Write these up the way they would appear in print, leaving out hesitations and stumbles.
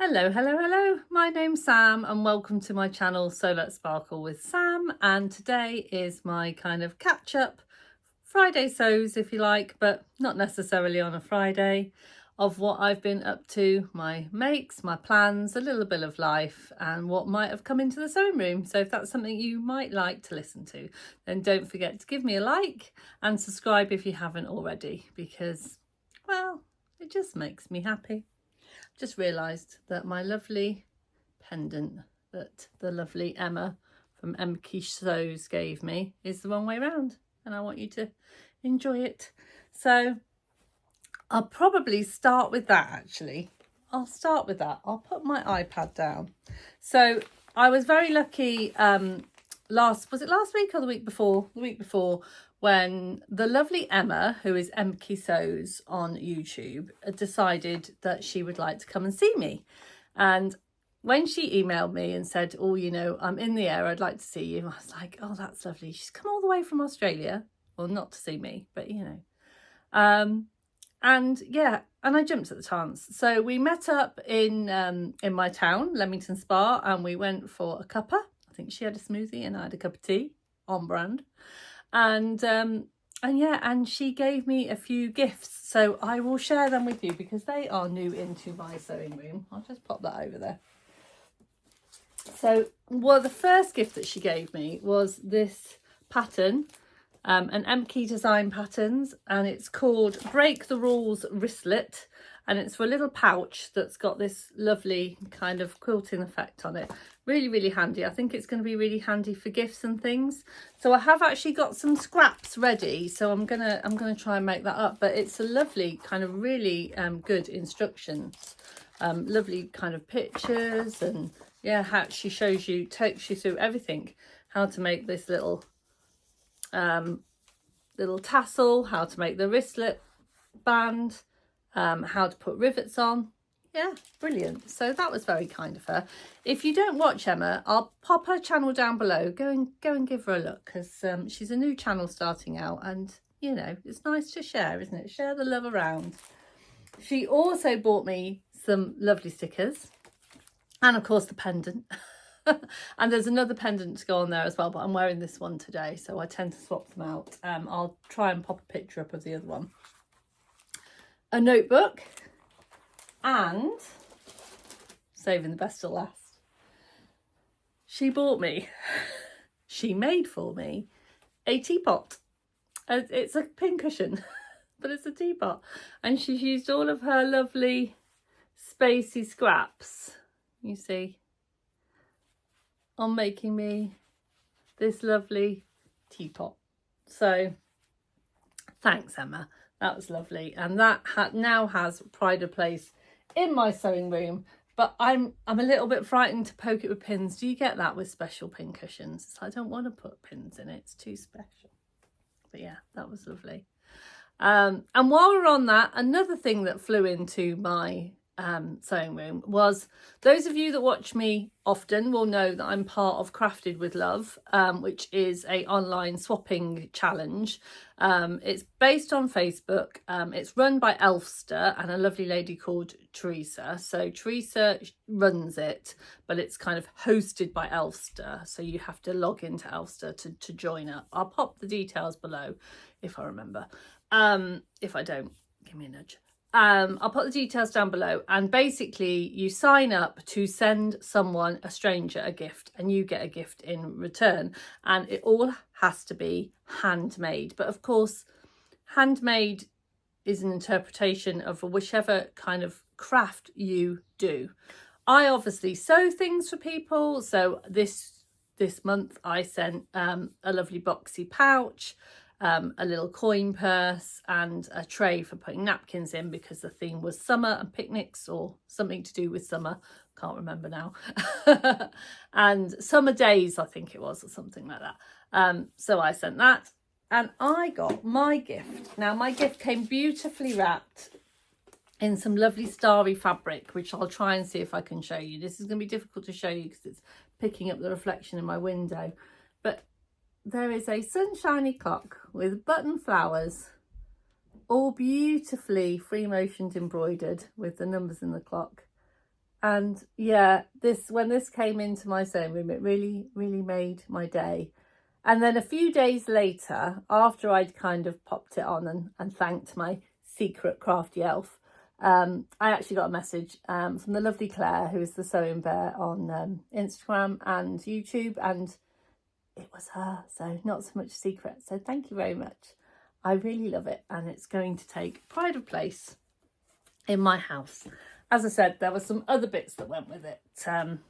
Hello, hello, hello. My name's Sam and welcome to my channel So Let's Sparkle with Sam, and today is my kind of catch up Friday sews, if you like, but not necessarily on a Friday, of what I've been up to, my makes, my plans, a little bit of life and what might have come into the sewing room. So if that's something you might like to listen to, then don't forget to give me a like and subscribe if you haven't already, because, well, it just makes me happy. Just realised that my lovely pendant that the lovely Emma from Emma Sews gave me is the wrong way around, and I want you to enjoy it. So I'll probably start with that. Actually, I'll start with that. I'll put my iPad down. So I was very lucky last week or the week before? The week before, when the lovely Emma, who is Emma Sews on YouTube, decided that she would like to come and see me. And when she emailed me and said, oh, you know, I'm in the air, I'd like to see you, I was like, oh, that's lovely. She's come all the way from Australia. Well, not to see me, but you know. And yeah, and I jumped at the chance. So we met up in my town, Leamington Spa, and we went for a cuppa. I think she had a smoothie and I had a cup of tea, on brand. And yeah, and she gave me a few gifts, so I will share them with you because they are new into my sewing room. I'll just pop that over there. So, well, the first gift that she gave me was this pattern, an Emke Design Patterns, and it's called Break the Rules Wristlet, and it's for a little pouch that's got this lovely kind of quilting effect on it. Really, really handy. I think it's going to be really handy for gifts and things. So I have actually got some scraps ready, so I'm gonna try and make that up. But it's a lovely kind of really good instructions, lovely kind of pictures, and yeah, how she shows you, takes you through everything, how to make this little tassel, how to make the wristlet band, how to put rivets on. Yeah, brilliant. So that was very kind of her. If you don't watch Emma, I'll pop her channel down below. Go and give her a look, because she's a new channel starting out, and you know, it's nice to share, isn't it? Share the love around. She also bought me some lovely stickers, and of course the pendant. And there's another pendant to go on there as well, but I'm wearing this one today, so I tend to swap them out. I'll try and pop a picture up of the other one. A notebook, and saving the best till last, she bought me, she made for me a teapot. It's a pincushion, but it's a teapot, and she's used all of her lovely spacey scraps, you see, on making me this lovely teapot. So thanks, Emma. That was lovely, and that now has pride of place in my sewing room. But I'm a little bit frightened to poke it with pins. Do you get that with special pin cushions? I don't want to put pins in it. It's too special. But yeah, that was lovely. And while we're on that, another thing that flew into my sewing room was, those of you that watch me often will know that I'm part of Crafted with Love, which is a online swapping challenge. It's based on Facebook. It's run by Elfster and a lovely lady called Teresa. So Teresa runs it, but it's kind of hosted by Elfster, so you have to log into Elfster to join up. I'll pop the details below if I remember. If I don't, give me a nudge. I'll put the details down below, and basically you sign up to send someone, a stranger, a gift, and you get a gift in return, and it all has to be handmade. But of course, handmade is an interpretation of whichever kind of craft you do. I obviously sew things for people, so this month I sent a lovely boxy pouch, a little coin purse, and a tray for putting napkins in, because the theme was summer and picnics, or something to do with summer, can't remember now. And summer days, I think it was, or something like that. So I sent that, and I got my gift. Now my gift came beautifully wrapped in some lovely starry fabric, which I'll try and see if I can show you. This is going to be difficult to show you because it's picking up the reflection in my window, but there is a sunshiny clock with button flowers, all beautifully free motioned embroidered with the numbers in the clock, And yeah, when this came into my sewing room, it really, really made my day. And then a few days later, after I'd kind of popped it on and thanked my secret crafty elf, I actually got a message from the lovely Claire, who is the Sewing Bear on Instagram and YouTube, and it was her, so not so much secret. So thank you very much. I really love it, and it's going to take pride of place in my house. As I said, there were some other bits that went with it. Some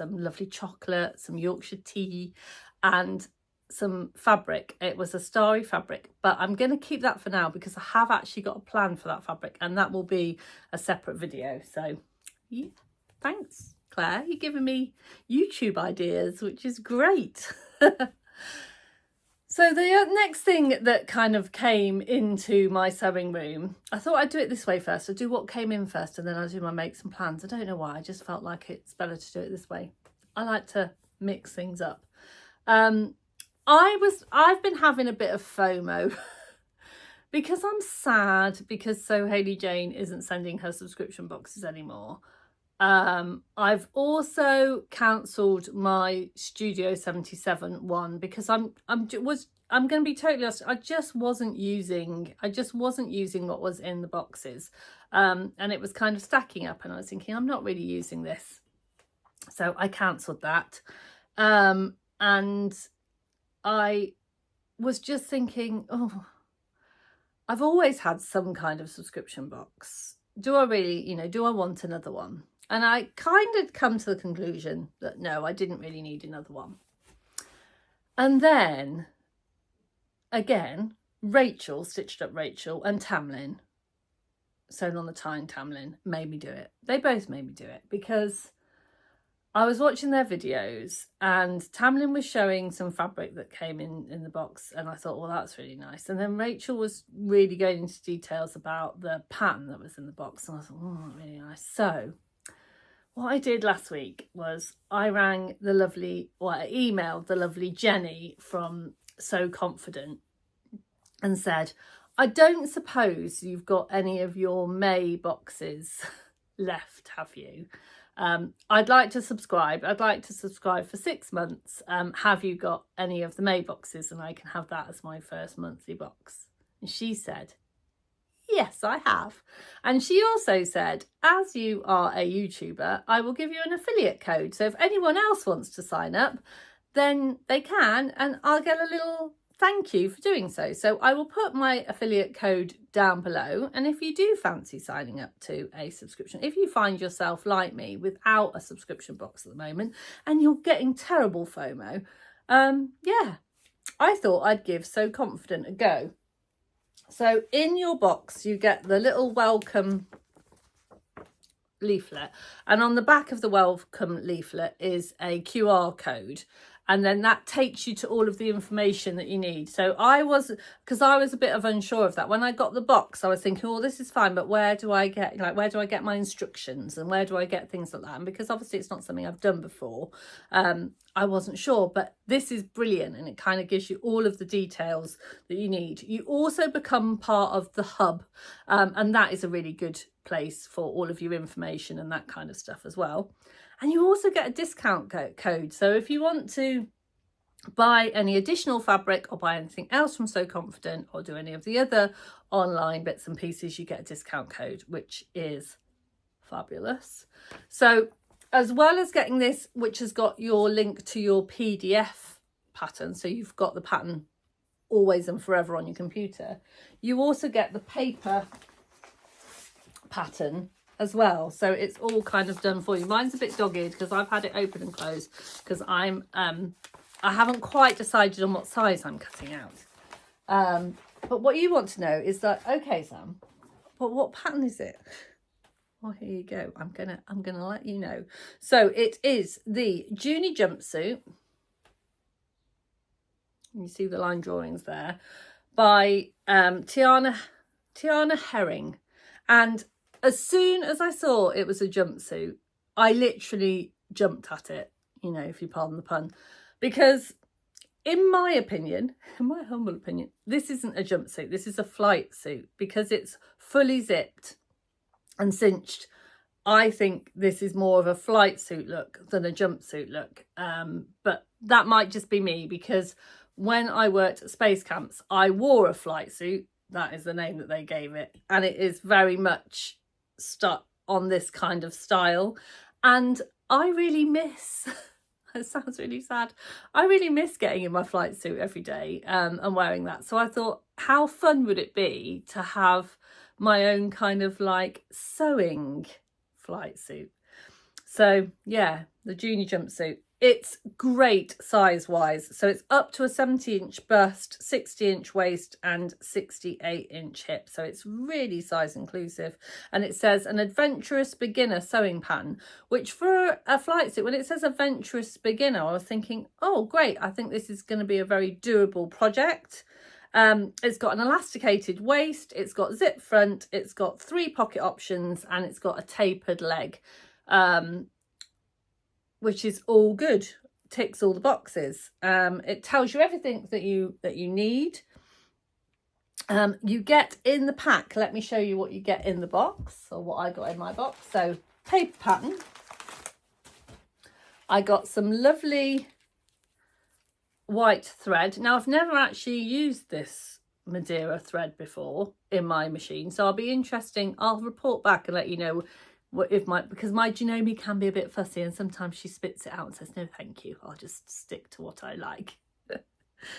lovely chocolate, some Yorkshire tea, and some fabric. It was a starry fabric, but I'm going to keep that for now because I have actually got a plan for that fabric, and that will be a separate video. So yeah, thanks Claire, you're giving me YouTube ideas, which is great. So the next thing that kind of came into my sewing room, I thought I'd do it this way first. I'd do what came in first, and then I'll do my makes and plans. I don't know why, I just felt like it's better to do it this way. I like to mix things up. I've been having a bit of FOMO because I'm sad because So Hayley Jane isn't sending her subscription boxes anymore. I've also cancelled my Studio 77 one because I'm going to be totally honest, I just wasn't using what was in the boxes, and it was kind of stacking up, and I was thinking I'm not really using this, so I cancelled that. And I was just thinking, oh, I've always had some kind of subscription box. Do I really, do I want another one? And I kind of come to the conclusion that no, I didn't really need another one. And then, again, Rachel, Stitched Up Rachel, and Tamlin, Sewn on the Tyne Tamlin, made me do it. They both made me do it because I was watching their videos and Tamlin was showing some fabric that came in the box, and I thought, well, that's really nice. And then Rachel was really going into details about the pattern that was in the box, and I thought, oh, really nice. So what I did last week was I emailed the lovely Jenny from So Confident and said, I don't suppose you've got any of your May boxes left, have you? I'd like to subscribe. I'd like to subscribe for 6 months. Have you got any of the May boxes? And I can have that as my first monthly box. And she said, yes, I have. And she also said, as you are a YouTuber, I will give you an affiliate code. So if anyone else wants to sign up, then they can, and I'll get a little thank you for doing so. So I will put my affiliate code down below. And if you do fancy signing up to a subscription, if you find yourself like me without a subscription box at the moment and you're getting terrible FOMO, yeah, I thought I'd give So Confident a go. So in your box, you get the little welcome leaflet, and on the back of the welcome leaflet is a QR code, and then that takes you to all of the information that you need. So because I was a bit unsure of that when I got the box. I was thinking, oh, this is fine, but where do I get my instructions, and where do I get things like that? And because obviously it's not something I've done before, I wasn't sure, but this is brilliant, and it kind of gives you all of the details that you need. You also become part of the hub, and that is a really good place for all of your information and that kind of stuff as well. And you also get a discount code. So if you want to buy any additional fabric or buy anything else from So Confident or do any of the other online bits and pieces, you get a discount code, which is fabulous. So as well as getting this, which has got your link to your PDF pattern, so you've got the pattern always and forever on your computer, you also get the paper pattern as well. So it's all kind of done for you. Mine's a bit dogged because I've had it open and closed because I haven't quite decided on what size I'm cutting out. But what you want to know is that, okay, Sam, but what pattern is it? Well, here you go. I'm gonna let you know. So it is the Juny Jumpsuit. You see the line drawings there by Tiana Herring. And as soon as I saw it was a jumpsuit, I literally jumped at it, if you pardon the pun, because in my opinion, in my humble opinion, this isn't a jumpsuit. This is a flight suit because it's fully zipped and cinched I think this is more of a flight suit look than a jumpsuit look. But that might just be me, because when I worked at space camps, I wore a flight suit. That is the name that they gave it. And it is very much stuck on this kind of style. And I really miss, it sounds really sad, I really miss getting in my flight suit every day and wearing that. So I thought, how fun would it be to have my own kind of like sewing flight suit? So yeah, the Juny jumpsuit. It's great size wise. So it's up to a 70-inch bust, 60-inch waist and 68-inch hip. So it's really size inclusive. And it says an adventurous beginner sewing pattern, which for a flight suit, when it says adventurous beginner, I was thinking, oh great, I think this is going to be a very doable project. It's got an elasticated waist, it's got zip front, it's got 3 pocket options, and it's got a tapered leg. Which is all good, ticks all the boxes. It tells you everything that you need. You get in the pack, let me show you what you get in the box, or what I got in my box. So paper pattern. I got some lovely white thread. Now I've never actually used this Madeira thread before in my machine, so I'll be interesting. I'll report back and let you know because my Juny can be a bit fussy, and sometimes she spits it out and says no thank you, I'll just stick to what I like.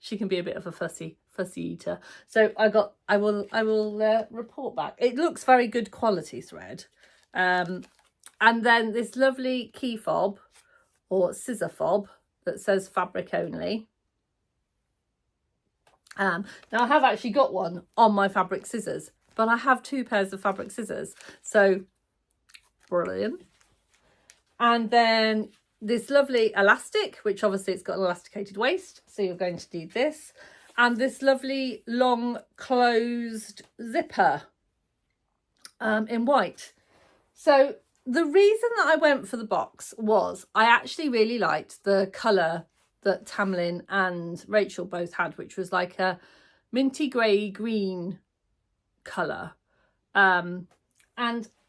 She can be a bit of a fussy eater. So I will report back. It looks very good quality thread. And then this lovely key fob or scissor fob that says fabric only. Now I have actually got one on my fabric scissors, but I have 2 pairs of fabric scissors, so brilliant. And then this lovely elastic, which obviously it's got an elasticated waist, so you're going to need this, and this lovely long closed zipper in white. So the reason that I went for the box was I actually really liked the colour that Tamlin and Rachel both had, which was like a minty grey green colour. And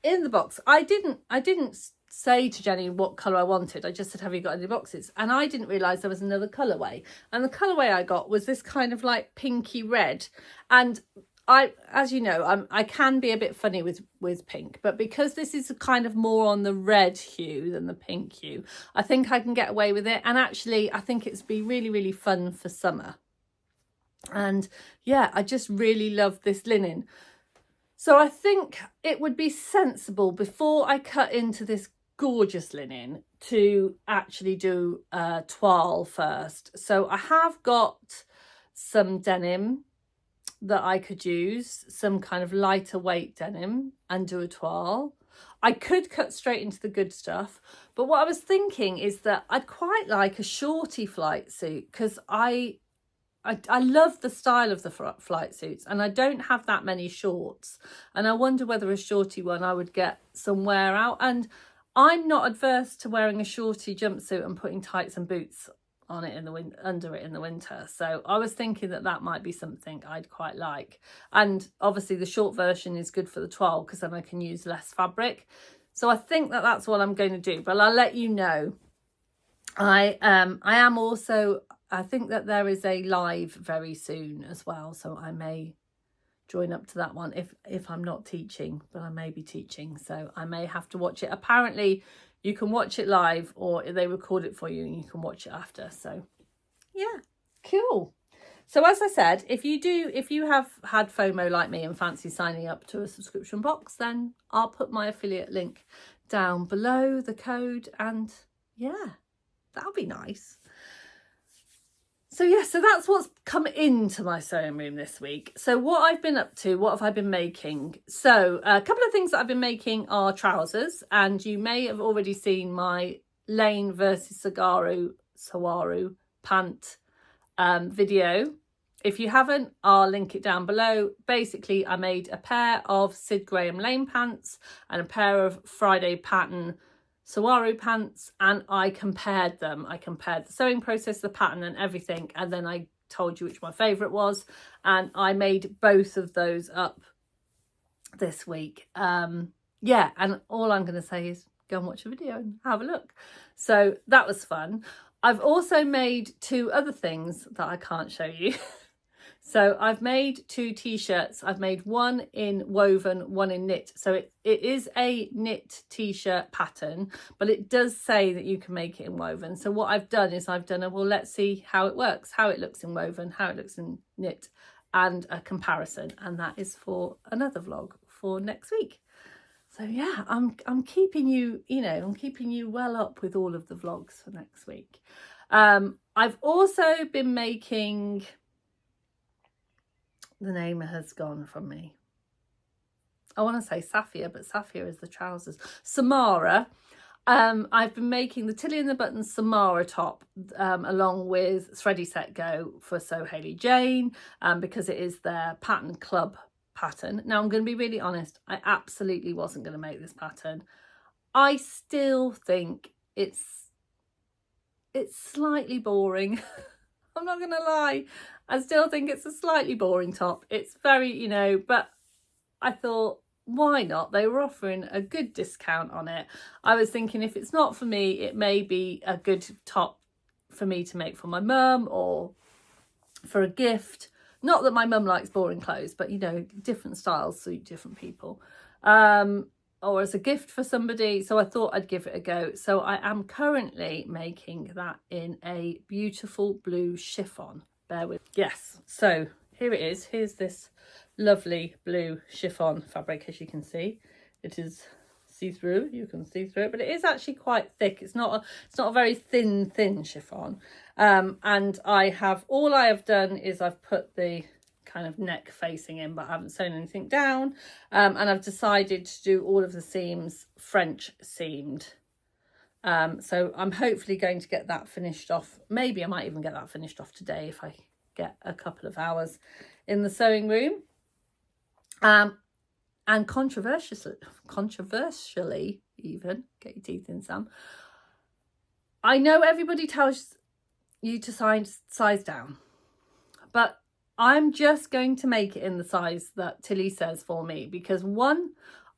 in the box, I didn't say to Jenny what colour I wanted. I just said, have you got any boxes? And I didn't realise there was another colourway. And the colourway I got was this kind of like pinky red. And I, as you know, I can be a bit funny with pink, but because this is kind of more on the red hue than the pink hue, I think I can get away with it. And actually, I think it's be really, really fun for summer. And yeah, I just really love this linen. So I think it would be sensible, before I cut into this gorgeous linen, to actually do a toile first. So I have got some denim that I could use, some kind of lighter weight denim, and do a toile. I could cut straight into the good stuff, but what I was thinking is that I'd quite like a shorty flight suit, because I love the style of the flight suits, and I don't have that many shorts, and I wonder whether a shorty one I would get some wear out. And I'm not adverse to wearing a shorty jumpsuit and putting tights and boots on it in the under it in the winter. So I was thinking that that might be something I'd quite like. And obviously the short version is good for the toile, because then I can use less fabric. So I think that that's what I'm going to do, but I'll let you know. I am also, I think that there is a live very soon as well, so I may join up to that one if I'm not teaching, but I may be teaching, so I may have to watch it. Apparently you can watch it live, or they record it for you and you can watch it after. So yeah, cool. So as I said, if you have had FOMO like me and fancy signing up to a subscription box, then I'll put my affiliate link down below, the code, and yeah, that'll be nice. So yeah, so that's what's come into my sewing room this week. So what I've been up to, what have I been making? So a couple of things that I've been making are trousers, and you may have already seen my Lane versus Sawaru pant video. If you haven't, I'll link it down below. Basically, I made a pair of Sid Graham Lane pants and a pair of Friday pattern Sawaru pants, and I compared them. I compared the sewing process, the pattern and everything, and then I told you which my favourite was, and I made both of those up this week. yeah, and all I'm going to say is go and watch a video and have a look. So that was fun. I've also made 2 other things that I can't show you. So I've made 2 t-shirts. I've made one in woven, one in knit. So it is a knit t-shirt pattern, but it does say that you can make it in woven. So what I've done is I've done a, well, let's see how it works, how it looks in woven, how it looks in knit, and a comparison. And that is for another vlog for next week. So yeah, I'm keeping you, I'm keeping you well up with all of the vlogs for next week. I've also been making, the name has gone from me. I want to say Safia, but Safia is the trousers. Samara. I've been making the Tilly and the Buttons Samara top along with Thready Set Go for So Hayley Jane because it is their pattern club pattern. Now I'm going to be really honest, I absolutely wasn't going to make this pattern. I still think it's slightly boring. I'm not going to lie. I still think it's a slightly boring top. It's very, but I thought, why not? They were offering a good discount on it. I was thinking if it's not for me, it may be a good top for me to make for my mum or for a gift. Not that my mum likes boring clothes, but different styles suit different people. Or as a gift for somebody. So I thought I'd give it a go. So I am currently making that in a beautiful blue chiffon. Bear with. Yes, so here it is. Here's this lovely blue chiffon fabric, as you can see. It is see-through. You can see through it, but it is actually quite thick. It's not a very thin chiffon. And all I have done is I've put the kind of neck facing in, but I haven't sewn anything down. And I've decided to do all of the seams French seamed. So I'm hopefully going to get that finished off. Maybe I might even get that finished off today if I get a couple of hours in the sewing room. And controversially even, get your teeth in, Sam, I know everybody tells you to size down, but I'm just going to make it in the size that Tilly says for me, because one,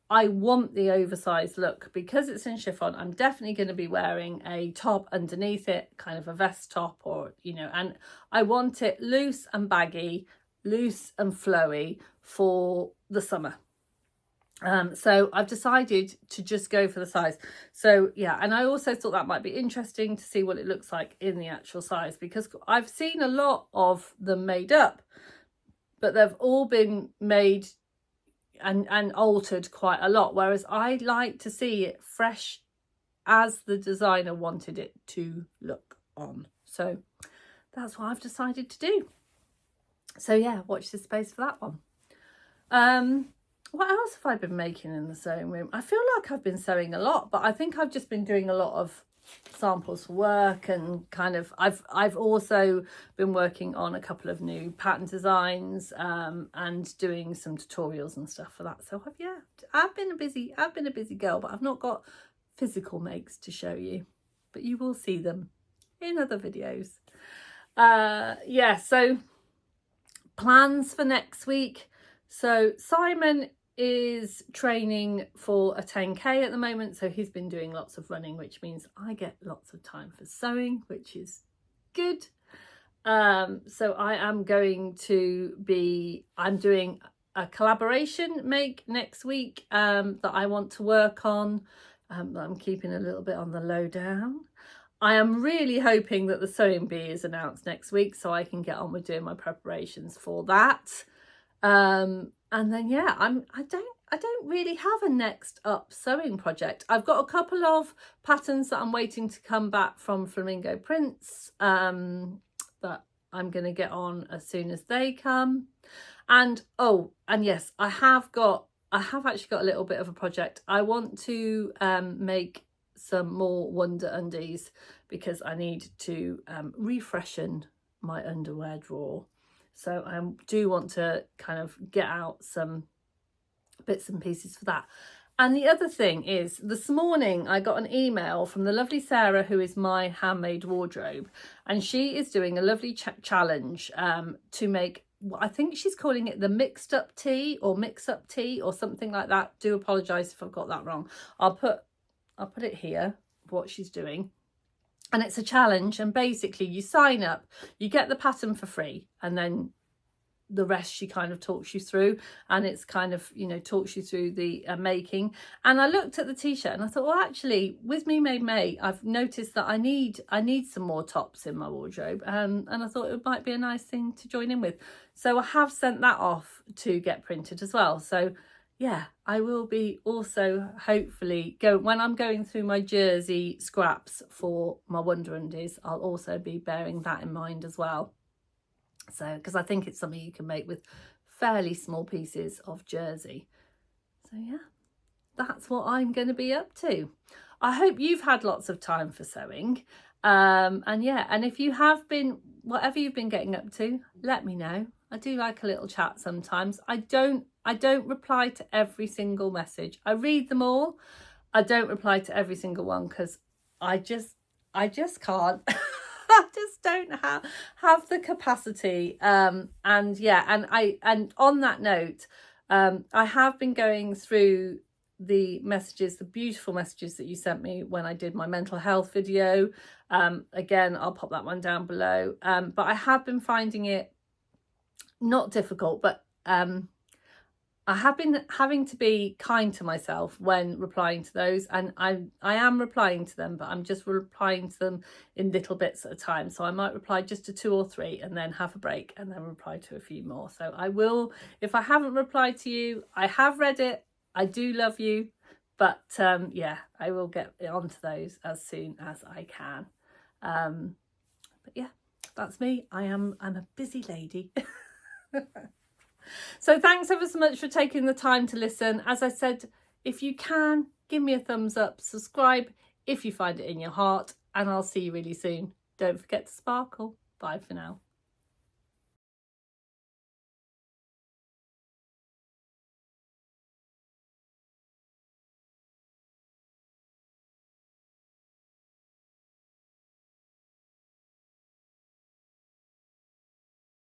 I want the oversized look. Because it's in chiffon, I'm definitely going to be wearing a top underneath it, kind of a vest top, or and I want it loose and baggy, loose and flowy for the summer. So I've decided to just go for the size. So yeah, and I also thought that might be interesting to see what it looks like in the actual size, because I've seen a lot of them made up, but they've all been made and altered quite a lot, whereas I like to see it fresh as the designer wanted it to look on. So that's what I've decided to do. So yeah, watch this space for that one. What else have I been making in the sewing room? I feel like I've been sewing a lot, but I think I've just been doing a lot of samples for work, and kind of I've also been working on a couple of new pattern designs and doing some tutorials and stuff for that. So I've been a busy girl, but I've not got physical makes to show you, but you will see them in other videos. So plans for next week. So Simon is training for a 10k at the moment, so he's been doing lots of running, which means I get lots of time for sewing, which is good. So I am going to be, I'm doing a collaboration make next week that I want to work on, that I'm keeping a little bit on the low down. I am really hoping that the sewing bee is announced next week so I can get on with doing my preparations for that. And then yeah, I don't really have a next up sewing project. I've got a couple of patterns that I'm waiting to come back from Flamingo Prints that I'm going to get on as soon as they come. And yes, I have actually got a little bit of a project. I want to make some more Wonder Undies because I need to refreshen my underwear drawer. So I do want to kind of get out some bits and pieces for that. And the other thing is, this morning I got an email from the lovely Sarah, who is my Handmade wardrobe, and she is doing a lovely challenge to make I think she's calling it the mixed up tea or mix up tea or something like that. Do apologise if I've got that wrong. I'll put it here, what she's doing. And it's a challenge, and basically you sign up, you get the pattern for free, and then the rest she kind of talks you through, and it's kind of, you know, talks you through the making. And I looked at the t-shirt and I thought, well, actually with Me Made May, I've noticed that I need some more tops in my wardrobe, and I thought it might be a nice thing to join in with. So I have sent that off to get printed as well. So yeah, I will be also hopefully when I'm going through my jersey scraps for my Wonder Undies, I'll also be bearing that in mind as well. So, because I think it's something you can make with fairly small pieces of jersey. So yeah, that's what I'm going to be up to. I hope you've had lots of time for sewing. And yeah, and if you have been, whatever you've been getting up to, let me know. I do like a little chat sometimes. I don't reply to every single message. I read them all. I don't reply to every single one because I just can't. I just don't have the capacity. And yeah, and on that note, I have been going through the messages, the beautiful messages that you sent me when I did my mental health video. Again, I'll pop that one down below. But I have been finding it not difficult, but I have been having to be kind to myself when replying to those, and I am replying to them, but I'm just replying to them in little bits at a time. So I might reply just to 2 or 3 and then have a break and then reply to a few more. So I will, if I haven't replied to you, I have read it. I do love you, but yeah, I will get onto those as soon as I can. But yeah, that's me. I'm a busy lady. So thanks ever so much for taking the time to listen. As I said, if you can, give me a thumbs up, subscribe if you find it in your heart, and I'll see you really soon. Don't forget to sparkle. Bye for now.